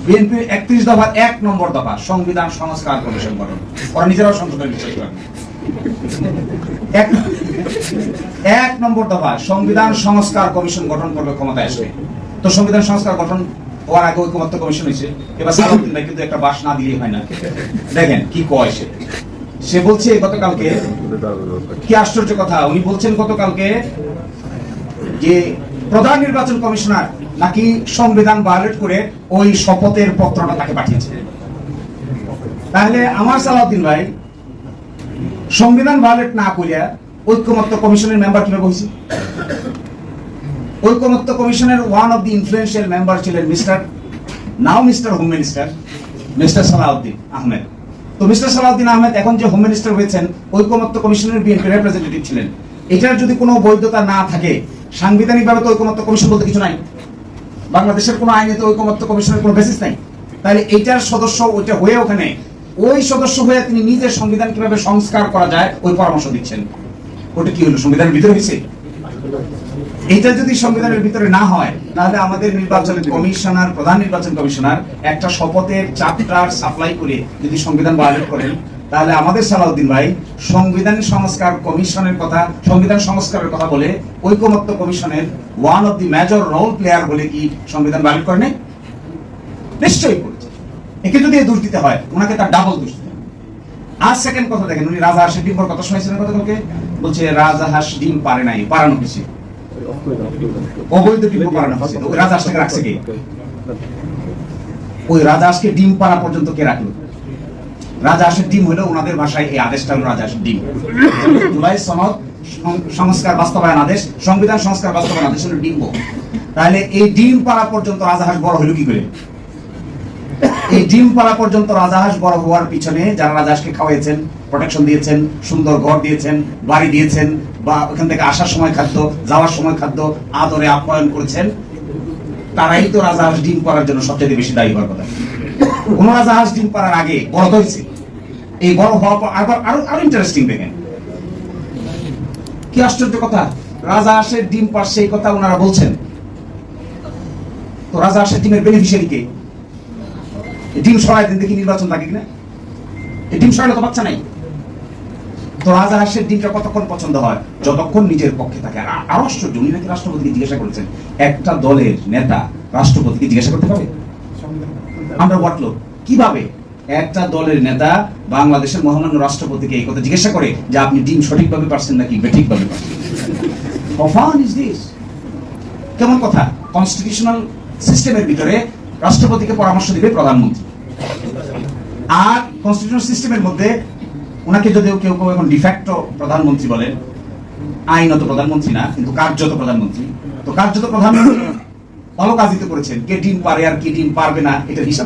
BNP 31 দফার 1 নম্বর দফা সংবিধান সংস্কার কমিশন গঠন। ওরা নিজেরাও সংসদে বিশ্বাস করেন। 1 নম্বর দফা সংবিধান সংস্কার কমিশন গঠন করবে, ক্ষমতায় আসবে। তো সংবিধান সংস্কার গঠন হওয়ার আগে ঐকমত্য কমিশন হয়েছে। এবার সালাউদ্দিন ভাই কিন্তু একটা বাস না দিলেই হয় না। দেখেন কি কয় সে বলছে গতকালকে, কি আশ্চর্য কথা, উনি বলছেন গতকালকে যে প্রধান নির্বাচন কমিশনার নাকি সংবিধান ভায়োলেট করে ওই শপথের পত্রটা তাকে পাঠিয়েছে। তাহলে আমার সালাউদ্দিন ভাই সংবিধান ভায়োলেট না করিয়া ঐকমত্য কমিশনের মেম্বার কিভাবে হয়েছে? ঐকমত্য কমিশনের one of the influential member ছিলেন mister home minister mister Salahuddin Ahmed. তো মিস্টার সালাউদ্দিন আহমেদ এখন যে হোম মিনিস্টার হয়েছেন, ঐকমত্য কমিশনের বিএনপি রিপ্রেজেন্টেটিভ ছিলেন। এটার যদি কোনো বৈধতা না থাকে, সাংবিধানিকভাবে তো ঐকমত্য কমিশন বলতে কিছু নাই, বাংলাদেশের কোনো আইনে তো ঐকমত্য কমিশনের কোনো বেসিস নাই। তাহলে এইটার সদস্য ওইটা হয়ে ওখানে ওই সদস্য হয়ে তিনি নিজের সংবিধান কিভাবে সংস্কার করা যায় ওই পরামর্শ দিচ্ছেন। ওটা কি হলো, সংবিধানের ভিতরে হয়েছে? এটা যদি সংবিধানের ভিতরে না হয়, তাহলে আমাদের নির্বাচন কমিশনার, প্রধান নির্বাচন কমিশনার একটা শপথের চ্যাপ্টার সাপ্লাই করে যদি সংবিধান ভায়োলেট করেন, তাহলে আমাদের সালাউদ্দিন ভাই সংবিধান সংস্কার কমিশনের কথা, সংবিধান সংস্কারের কথা বলে ঐকমত্য কমিশনের one of the major role player বলে কি সংবিধান ভায়োলেট করেন? নিশ্চয়ই করেছে। একে যদি দোষ দিতে হয়, ওনাকে তার ডাবল দোষ দিতে। আর সেকেন্ড কথা দেখেন, উনি রাজাহাঁসের ডিম কথা শুনেছিলেন গতকালকে, বলছে রাজাহাঁস ডিম পারে নাই, পারানো হয়েছে, অবৈধ ডিম পারানো হয়েছে। ওই রাজাহাঁসটাকে রাখছে কে? ওই রাজাহাঁসকে ডিম পারা পর্যন্ত কে রাখলো? রাজাহাঁসের ডিম হলো ওনাদের ভাষায় এই আদেশটা হলো রাজাহাঁসের ডিম। জুলাই সনদ সংস্কার বাস্তবায়ন আদেশ, সংবিধান সংস্কার বাস্তবায়ন আদেশ হলো ডিম। তাহলে এই ডিম পাড়া পর্যন্ত রাজাহাঁস বড় হলো কি করে? এই ডিম পাড়া পর্যন্ত রাজাহাঁস বড় হওয়ার পিছনে যারা রাজাহাঁসকে খাওয়াইছেন, প্রোটেকশন দিয়েছেন, সুন্দর ঘর দিয়েছেন, বাড়ি দিয়েছেন, বা ওখান থেকে আসার সময় খাদ্য, যাওয়ার সময় খাদ্য, আদরে আপ্যায়ন করেছেন, তারাই তো রাজাহাঁস ডিম পাড়ার জন্য সবচেয়ে বেশি দায়ী হওয়ার কথা। কোন রাজাহাঁস ডিম পাড়ার আগে বড় হয়েছে। এই বড় হওয়ার পর আরো ইন্টারেস্টিং দেখেন কি আশ্চর্য কথা, রাজাহাঁসের ডিম পাড়ছে এই কথা ওনারা বলছেন। তো রাজাহাঁসের ডিমের বেনিফিশিয়ারি কে? ডিম সরাই দিন দেখি নির্বাচন থাকে কিনা। এই ডিম সরাইলে তো বাচ্চা নাই। তো রাজাহাঁসের ডিমটা কতক্ষণ পছন্দ হয়? যতক্ষণ নিজের পক্ষে থাকে। আর আশ্চর্য, উনি নাকি রাষ্ট্রপতিকে জিজ্ঞাসা করেছেন, একটা দলের নেতা রাষ্ট্রপতিকে জিজ্ঞাসা করতে পারে? আমরা বটলো কিভাবে একটা দলের নেতা বাংলাদেশের মহামান্য রাষ্ট্রপতিকে এই কথা জিজ্ঞাসা করে যে আপনি ডিম সঠিকভাবে পারছেন নাকি বেঠিকভাবে পারছেন? কেমন কথা? কনস্টিটিউশনাল সিস্টেমের ভিতরে রাষ্ট্রপতিকে পরামর্শ দিবে প্রধানমন্ত্রী, আর কনস্টিটিউশনাল সিস্টেমের মধ্যে ওনাকে যদিও কেউ কেউ এখন ডিফ্যাক্টো প্রধানমন্ত্রী বলেন, আইনত প্রধানমন্ত্রী না, কিন্তু কার্যত প্রধানমন্ত্রী। তো কার্যত প্রধানমন্ত্রী ভালো কাজই তো করেছেন, কে ডিম পারে আর কে ডিম পারবে না এটার হিসাব